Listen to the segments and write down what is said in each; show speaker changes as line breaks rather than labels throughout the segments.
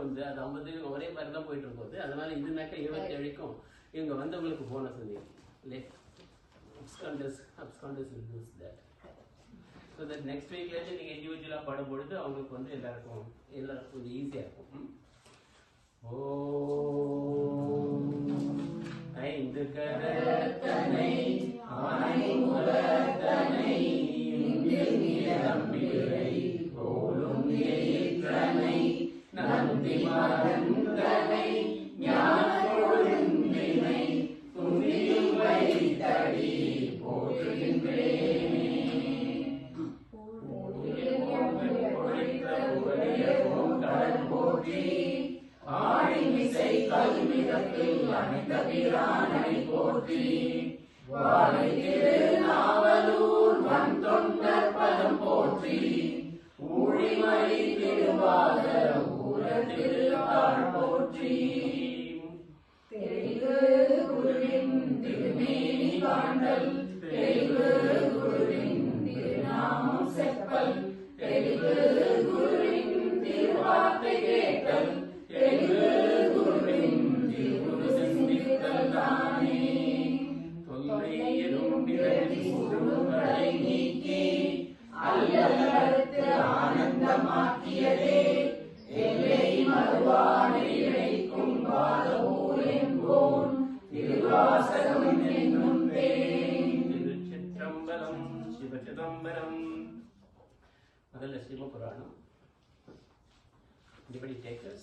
வந்து அது 50 ஒரே மாதிரி தான் போயிட்டு இருக்கும். அதனால இதுனாக்கா 27க்கும் இவங்க வந்தவங்களுக்கு போனஸ் இல்லை. absconders will lose that. So that next week நீங்க இண்டிவிஜுவலா பாடும்பொழுது அவங்களுக்கு வந்து எல்லாருக்கும் கொஞ்சம் ஈஸியா இருக்கும். ஐந்து கரத்தனை ஆனைமுகத்தனை நம்பிரை போலும் ஏற்றனை நந்தி மகந்தனை ஞானொழுந்தினை துணியும் வைத்தடி போற்றுகின்றேனே. கடல் போற்றி ஆழிமிசை கல்மிதத்தில் அணைந்த பிரானை போற்றி வாழை திருநாவலூர் வன் தொண்டர் பதம் போற்றி ஊழிமலை திருவாத ஊர திருத்தாள் போற்றி தெளிவு குருவின் திருமேனி காண்டல் தெளிவு குருவின் திருநாமம் செப்பல் தெளிவு குருவின் திருவார்த்தை கேட்டல் தெளிவு குருவின் திருவுரு சிந்தித்தல் தானே. தொல்லையிலும் பிறவி சுருள்களை நீக்கி அல்லலறுத்து ஆனந்தமாக்கியதே எல்லை மறுவானை இழைக்கும் பாதவூர் என்போன் திருவாசகம் என்னும் தேன். திருச்சிற்றம்பலம். சிவசிதம்பரம். முதல்ல சிவபுராணம். Anybody take this?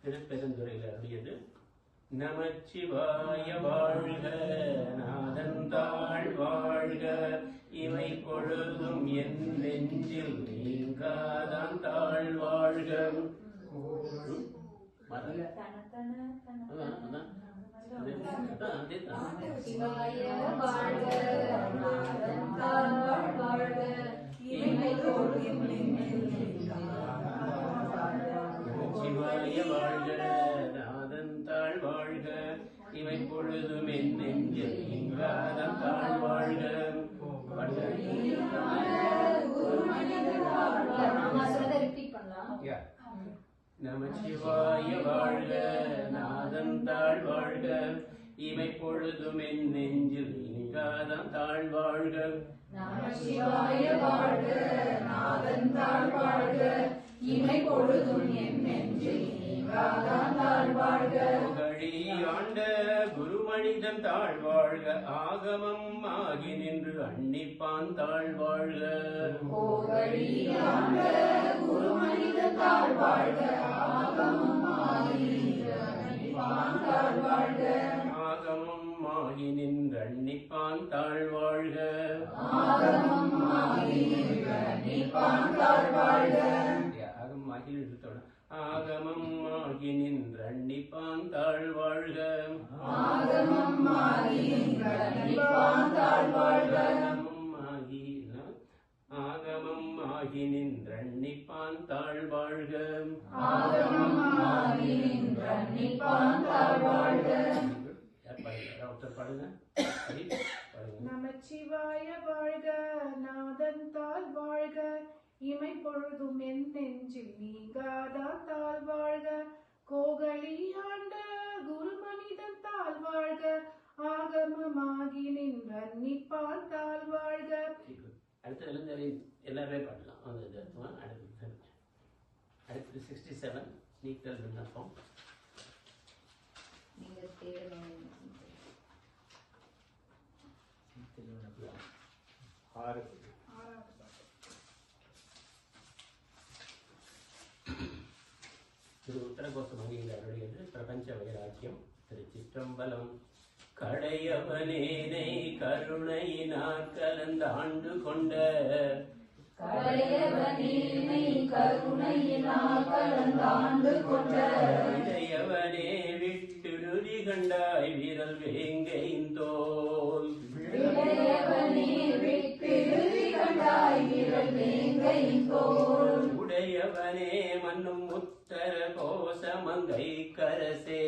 திருப்பெருந்துறையில் அருளியது. நமச்சிவாய வாழ்க நாதந்தாள் வாழ்க இவை பொழுதும் என் நெஞ்சில் நீங்காதான் தாழ் வாழ்க. சிவாய வாழ்க நாதந்தாள் வாழ்க இவை பொழுதும் என் நெஞ்சில் நீங்காதான் தாழ் வாழ்க. நமச்சிவாய வாழ்க நாதந்தாள் வாழ்க இவை பொழுதும் என் நெஞ்சில் நீங்காதான் தாழ் வாழ்க.
நமச்சிவாய வாழ்க நாதந்தாள் வாழ்க இமை பொழுதும் என் நெஞ்சில் நீங்காதான் தாழ் வாழ்க.
புகழியாண்ட குருமனிதன் தாழ் வாழ்க ஆகமம் ஆகி நின்று அன்னிப்பான் தாழ் வாழ்க.
புகழியாண்ட குருமனிதன் தாழ் வாழ்க ஆகமம் ஆகி நின்று அன்னிப்பான் தாழ் வாழ்க.
ஆகமம் ஆகி நின்று அன்னிப்பான் தாழ் வாழ்க.
ஆகமம் ஆகி நின்று அன்னிப்பான் தாழ் வாழ்க.
ஆகமம் ஆகி நின்று அன்னிப்பான் தாழ் வாழ்க.
ஆகமம் ஆகி நின்று அன்னிப்பான் தாழ் வாழ்க.
ஆகமம் ஆகி நின்று அன்னிப்பான் தாழ் வாழ்க.
ஆகமம் ஆகி நின்று அன்னிப்பான் தாழ் வாழ்க.
பாடுங்க.
நமச்சிவாய வாழ்க நாதந்தாள் வாழ்க இமை பொழுதும் என் நெஞ்சில் நீங்காதான் தாழ் வாழ்க. கோகலியாண்ட குருமனிதன் தாழ் வாழ்க ஆகமமாகி நின்ற அன்னிப்பான் தாழ் வாழ்க.
அடுத்தது எல்லாருமே பாடலாம். அடுத்தது 67 நீக்கல் விண்ணப்பம். திரு உத்தரகோசமணியில் அருளியது பிரபஞ்ச வைராக்கியம். திருச்சிற்றம்பலம். கடையவனேனை கருணையினார் கலந்தாண்டு கொண்ட
கடையவனேனை கருணையினால் கலந்தாண்டு கொண்ட
இடையவனே விட்டுடுதி கண்டாய் வீரல் வேங்கையின் தோல்.
இடையவனே விட்டுடுதி கண்டாய் வீரல் வேங்கையின் தோல்.
உடையவனே மன்னும் உத்தர கோசமங்கை கரசே.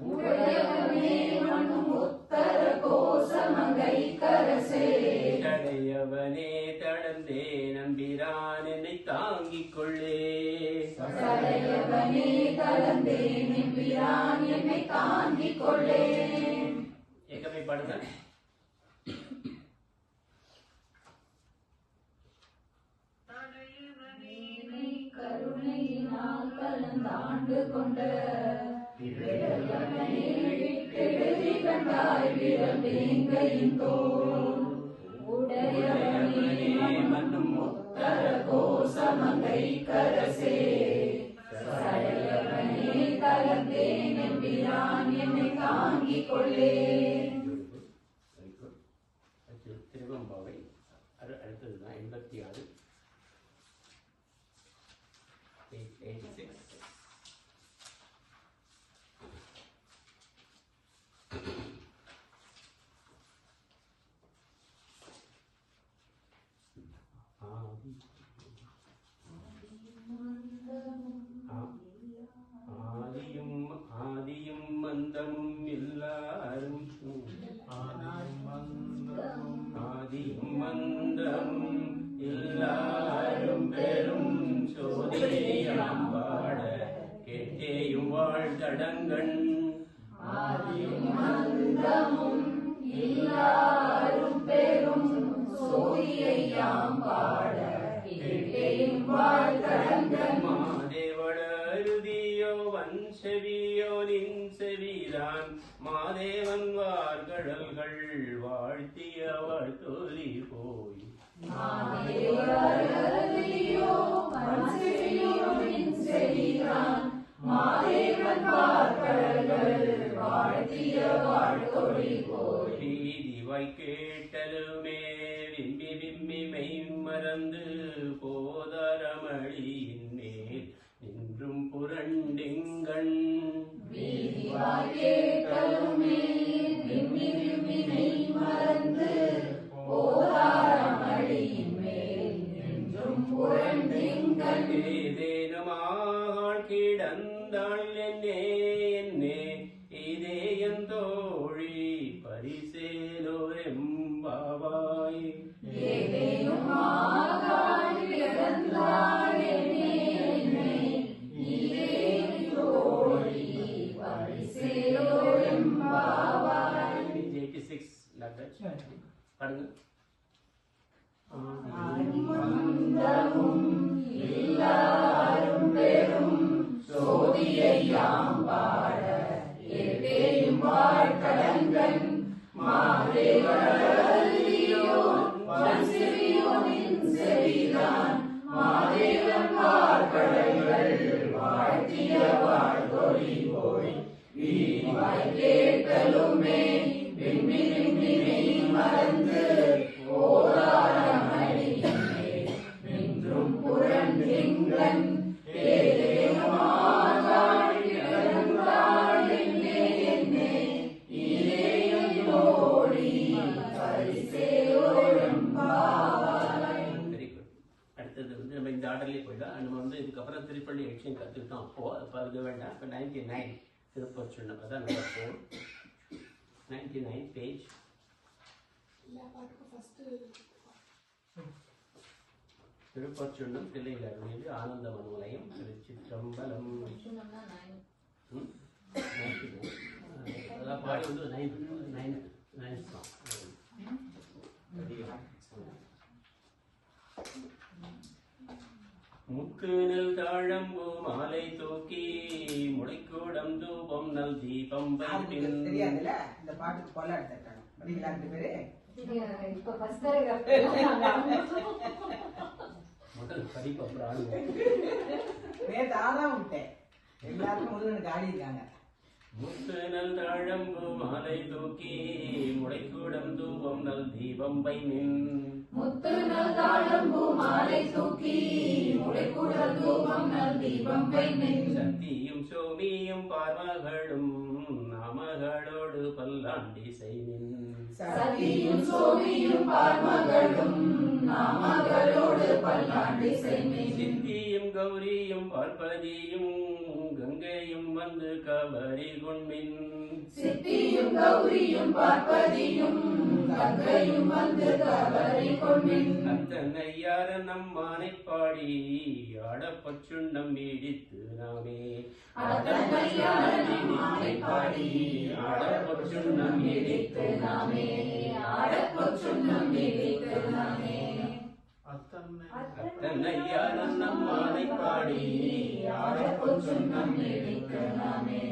உடையவனே மன்னும் உத்தர கோசமங்கை கரசே.
தடையவனே தடந்தே நம்பிரானே தாங்கிக் கொள்ளே.
சடையவனே கலந்தேன் எம்பிரான் என்னை தாங்கிக் கொள்ளே.
ஏகமே பாடுங்க.
கருணையினால் கலந்தாண்டு கொண்ட இளையவனே விட்டெழுதி கண்டாய் விரல் வேங்கையின் தோள். உடையவனே மன்னும் உத்தர கோசமங்கை கரசே. சடையவனே கலந்தேன் எம்பிரான் என்னை தாங்கிக் கொள்ளே.
திருவம்பாவை அடுத்ததுதான் 86 86. ஆதியும் மந்தமும் எல்லாரும் ஆதியும் மந்தமும் எல்லாரும் பெரும் சோதியாம் பாட கேட்டேயும் வாழ்தடங்கண்.
ஆதியும் மந்தமும் எல்லாரும் பெரும் சோதியாம் பாட கேட்டேயும் வாழ்தடங்கண்.
மாதேவடருதியோ வன்செவியோ நின் செவிதான் மாதேவன் வார்கடல்கள் வாழ்த்திய வாழ்த்தொலி போய்.
மாதேவரருதியோ வன்செவியோ நின் செவிதான் மாதேவன் வார்கடல்கள் வாழ்த்திய வாழ்த்தொலி போய்.
பீதிவாய் கேட்டலுமே விம்மி விம்மி மெய்மறந்து போதரமளியின் மேல் நின்றும் புரண்டெங்கண்.
வீதிவாய் கேட்டலுமே விம்மி விம்மி மெய் மறந்து போதாரமளியின் மேல் நின்றும் புரண்டெங்கண்.
ஏதேனுமாள் கிடந்தாள் என்னே என்னே இதேயன் தோழி பரிசேலோரெம்பாவாய்.
ஏதேனுமாகாள் கிடந்தாள் என்னே என்னே இதேயன் தோழி பரிசேலோரெம்பாவாய்.
86 பாடுங்க.
மந்தமும் எல்லாரும் பெரும் சோதியாம் பாட கேட்டேயும் வாழ்தடங்கண். மாதேவரருதியோ வன்செவியோ நின் செவிதான் மாதேவன் வார்கடல்கள் வாழ்த்திய வாழ்த்தொலி போய். வீதிவாய் கேட்டலுமே விம்மி விம்மி மெய் மறந்து போதாரமளியின் மேல் நின்றும் புரண்டெங்கண். ஏதேனுமாகாள் கிடந்தாள் என்னே என்னே இதேயன் தோழி பரிசேலோரெம்பாவாய்.
Very good. அடுத்தது நம்ம இந்த ஆர்டர்லேயே போயிடலாம். நம்ம இதுக்கப்புறம் திருப்பள்ளி எக்ஷன் கற்றுக்கிட்டோம். அப்போ அது வேண்டாம். இப்போ 99 திருப்பூர் சொன்னப்போ தான் நம்பர் 4 99 பேஜ். திருப்பொற்சுண்ணம் தில்லையில் அருளியது ஆனந்த மனோலயம் திருச்சிற்றம்பலம். அதெல்லாம் பாடி 9 முக்கு நெல் தாழம்பு மாலை தூக்கி முளைக்கூடம் தூபம் நல் தீபம் வைப்பின்.
தெரியாதுல்ல இந்த பாட்டுக்கு கொல்ல எடுத்துட்டாங்க. படிங்களா 2 பேரு?
இப்ப ஃபர்ஸ்ட் தடவை
முதல் படிப்பு அப்புறம் ஆளுங்க.
நேத்து ஆதான் விட்டேன். எல்லாருக்கும் முதல்ல காடி இருக்காங்க.
முத்து நல் தாழம்பு மாலை தூக்கி முளைக்கூடம் தூபம் நல் தீபம் வைமின்.
முத்து நல் தாழம்பு மாலை தூக்கி முளைக்கூடல் தூபம் நல் தீபம் வைமின்.
சக்தியும் சோமியும் பார்மகளும் நாமகளோடு பல்லாண்டி செய்மின்.
சதியும் சோமியும் பார்மகளும் நாமகளோடு பல்லாண்டு செய்மின்
சித்தியும் கௌரியும் பார்ப்பதியும் கங்கையும் வந்து கவரி கொண்மின்
சித்தியும் கௌரியும் பார்ப்பதியும் கங்கையும் வந்து கவரி கொண்மின்
அத்தனையார நம்மானை பாடி ஆடப்பச்சுண்டம் இடித்து நாமே
அத்தனையார நம்மானை பாடி ஆடப்பச்சுண்டம் இடித்து நாமே ஆடப்பச்சுண்டம் இடித்து நாமே
அத்தனையார நம்மானை பாடி
ஆடப்பச்சுண்டம் இடித்து நாமே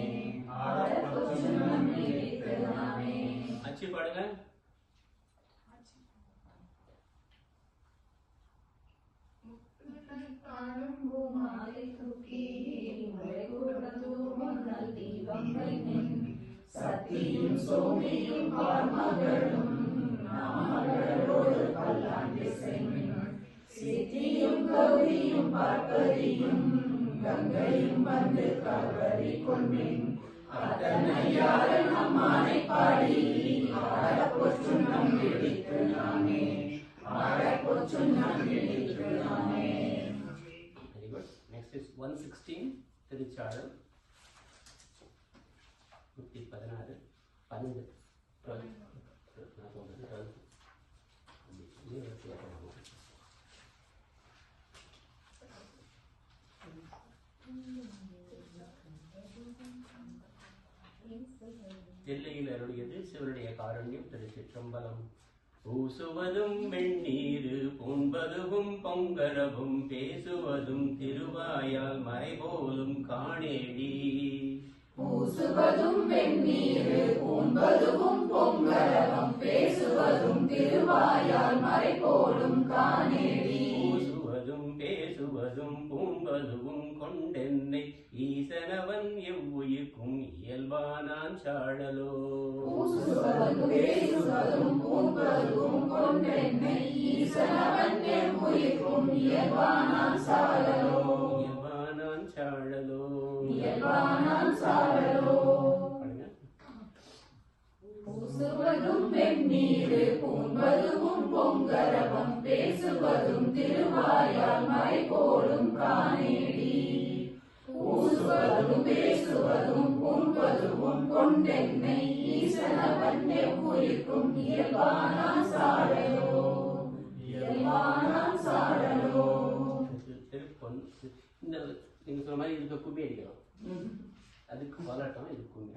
ஆடப்பச்சுண்டம் இடித்து நாமே
அச்சு பாடுங்க.
மாலை தூக்கி முளைகுடந்தூமம் நல் தீபம் வைமின் சத்தியும் சோமியும் பார்மகளும் நாமகளோடு பல்லாண்டு செய்மின் சித்தியும் கௌரியும் பார்ப்பதியும் கங்கையும் வந்து கவரி கொண்மின் அத்தனையார நம்மானை பாடி ஆடப்பொச்சுண்ணம் இடித்து நாமே ஆடப்பொச்சுண்ணம் இடித்து நாமே.
Very good. Next is 116 திருச்சாடல் 116 12 12 நான் சொல்றது 12 எல்லையில் அருளியது சிவனுடைய காருண்யம் திருச்சிற்றம்பலம். பூசுவதும் வெண்ணீரு பூண்பதுவும் பொங்கரவும் பேசுவதும் திருவாயால் மறைபோலும் காணேடி.
பூசுவதும் வெண்ணீரு பூண்பதுவும் பொங்கரவும் பேசுவதும் திருவாயால் மறைபோலும் காணேடி.
பூசுவதும் பேசுவதும் பூண்பதுவும் கொண்டென்னை ஈசனவன் எவ்வுயிர்க்கும் இயல்பானான் சாழலோ.
பூசுவதும் பேசுவதும் பூண்பதுவும் கொண்டென்னை ஈசனவன் எவ்வுயிர்க்கும் இயல்பானான் சாழலோ.
இயல்பானான் சாழலோ.
இயல்பானான் சாழலோ. பூசுவதும் வெண்ணீரு பூண்பதுவும் பொங்கரவும் பேசுவதும் திருவாயால் மறைபோலும் காணேடி. பூசுவதும் பேசுவதும் பூண்பதுவும் கொண்டென்னை ஈசனவன் எவ்வுயிர்க்கும் இயல்பானான் சாழலோ. இயல்பானான் சாழலோ.
இந்த நீங்க சொன்ன மாதிரி இதுக்கு கும்மி அடிக்கலாம். அதுக்கு போராட்டம் இது கும்மி.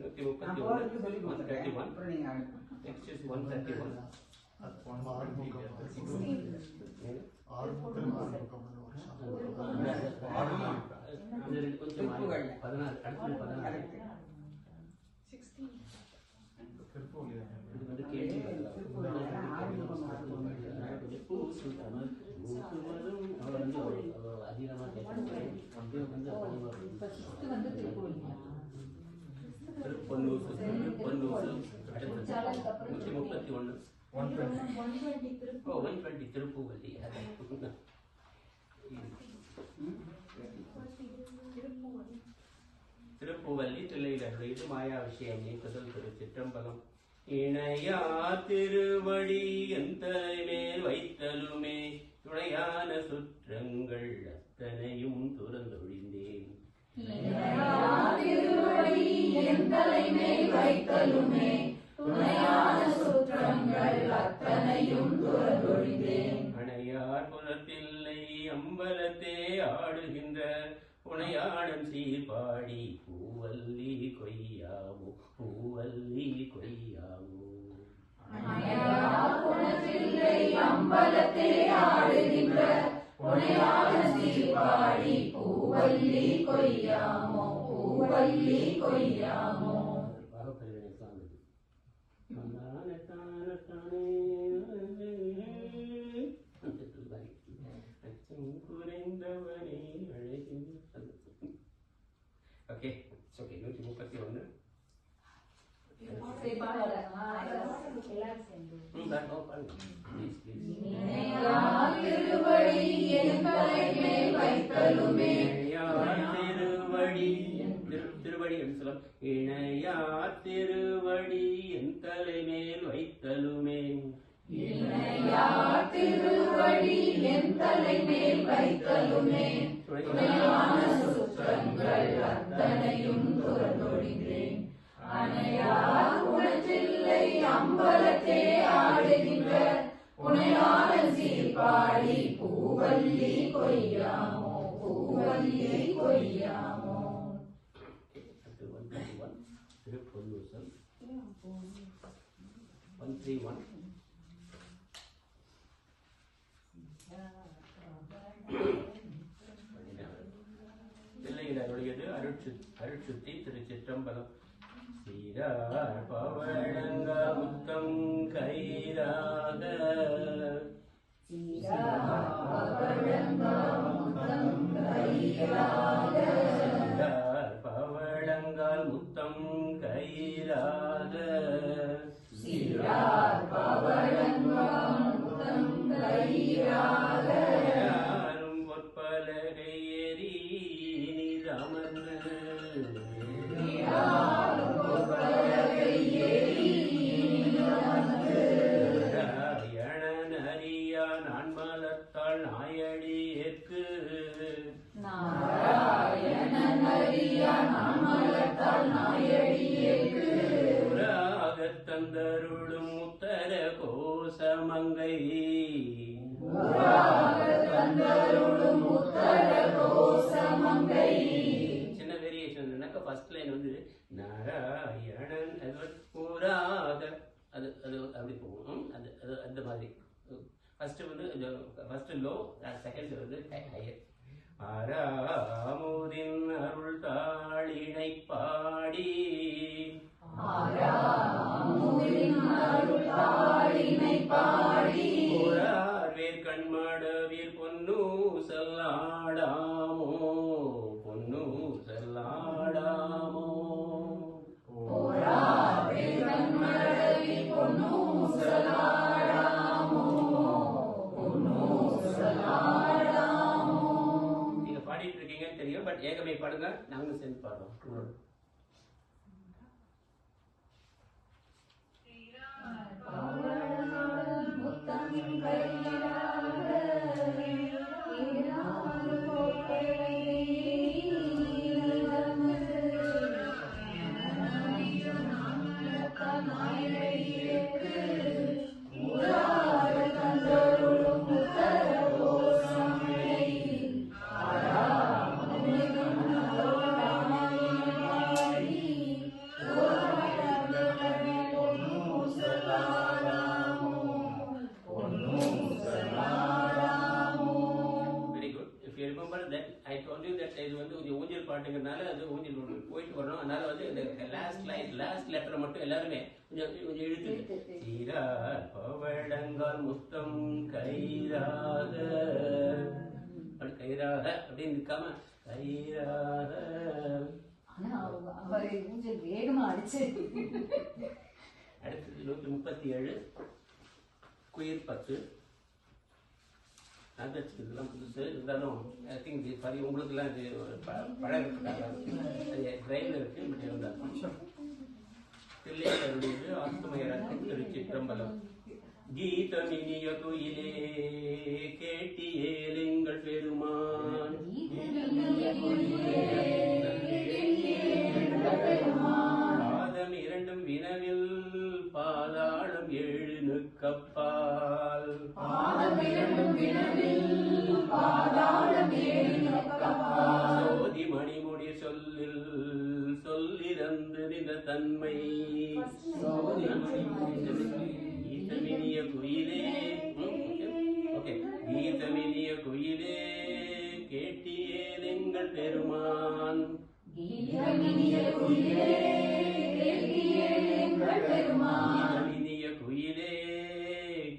131 next is 131 கொஞ்சம் 16 அடுத்து 16 இது வந்து கேள்வி அதிகமாக கேட்கறது பொன்னூசு 131 120 திருப்பூவல்லி. திருப்பூவல்லி தில்லையிலருடைய இது மாயா விஷயம் நீக்குதல் திருச்சிற்றம்பலம். இணையா திருவடி என் தலைமேல் வைத்தலுமே துணையான சுற்றங்கள் அத்தனையும் துறந்தொழிந்தேன்.
திருவடி என் தலைமேல் வைத்தலுமே துணையான சுற்றங்கள் அத்தனையும் துறந்தொழிந்தேன்.
அணையார் புறத்தில்லை அம்பலத்தே ஆடுகின்ற புனையாடம் சீர்பாடி பூவல்லி கொய்யாமோ பூவல்லி கொய்யாமோ.
அணையார் புறத்தில்லை அம்பலத்தே ஆடுகின்ற புனையாடம் சீர்பாடி பூவல்லி கொய்யாமோ பூவல்லி கொய்யாமோ.
Okay, it's okay. 131.
திருவடி என் தலைமேல் வைத்தலுமே
திருவடி திருவடி என்று சொல்லும். இணையார்
வைத்தலுமே துணையான சுற்றங்கள் அத்தனையும் துறந்தொழிந்தேன் அணையார் குணத்தில்லை அம்பலத்தே ஆடுகின்ற புனையான சீர்பாடி பூவல்லி கொய்யாமோ பூவல்லி கொய்யாமோ.
திருப்பொன்னூசல் 131 பிள்ளையிடருடையது அருட்சுத்தி திருச்சிற்றம்பலம். சீரார் பவழங்க முத்தம் கயிறாக பவழங்கால் முத்தம் கயிறாக யாரும் பொற்பலகை ஏறி நிதமர்ந்து நாராயணனறியா நான் மலத்தாள் நாயடி ஏற்கு தந்தருளும் உத்தர கோசமங்கை சின்ன வேரியேஷன் என்னக்கா ஃபர்ஸ்ட் லைன் வந்து நாராயணன் கூறாக அது அது அப்படி போகும். அது அது அந்த மாதிரி ஃபர்ஸ்ட் வந்து ஃபர்ஸ்ட் லோ, செகண்ட் வந்து ஹையர். ஆராமுதின் அருள் தாளினை பாடி வேர் கண்மடவில் பொன்னு செல்லாடாமோ பொன்னு செல்லாடாமோ நீங்க பாடிட்டு இருக்கீங்கன்னு தெரியும், பட் ஏகமே பாடுங்க, நாங்களும் சேர்ந்து பாடுறோம். பாட்டுங்கிறதுனால அது ஊஞ்சல் போயிட்டு வரணும். அதனால வந்து இந்த லாஸ்ட் லெட்டரை மட்டும் எல்லாருமே கொஞ்சம் இழுத்து சீரார் பவழங்கால் முத்தம் கயிறாக அப்படி கயிறாக அப்படின்னு நிற்காம கயிறாக. அடுத்தது 137 குயிர் 10 இதெல்லாம் புதுசு இருந்தாலும் ஐ திங்க் சாரி உங்களுக்குலாம் இது பழகிறதுக்காக அது ட்ரைவில் இருக்கு. பட் இருந்தாலும் பிள்ளைகளுடையது ஆத்துமையரசன் திருச்சிற்றம்பலம். கீதமினிய குயிலே கேட்டியேலுங்கள் பெருமான் பாதம் இரண்டும் வினவில் பாதாளம் 7 நுக்கப்பால் சோதி மணிமுடி சொல்லிறந்து நின்ற தன்மை கீதமினிய குயிலே கீதமினிய குயிலே கேட்டியேலுங்கள் பெருமான் கீதமினிய குயிலே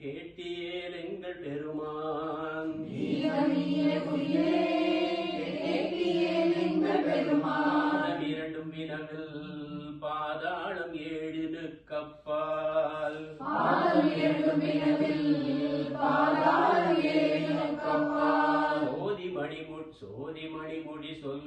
கேட்டியேலுங்கள் பெருமான் இரண்டும் வினவில் பாதாளம் 7 நுக்கப்பால் சோதி மணிமுடி சொல்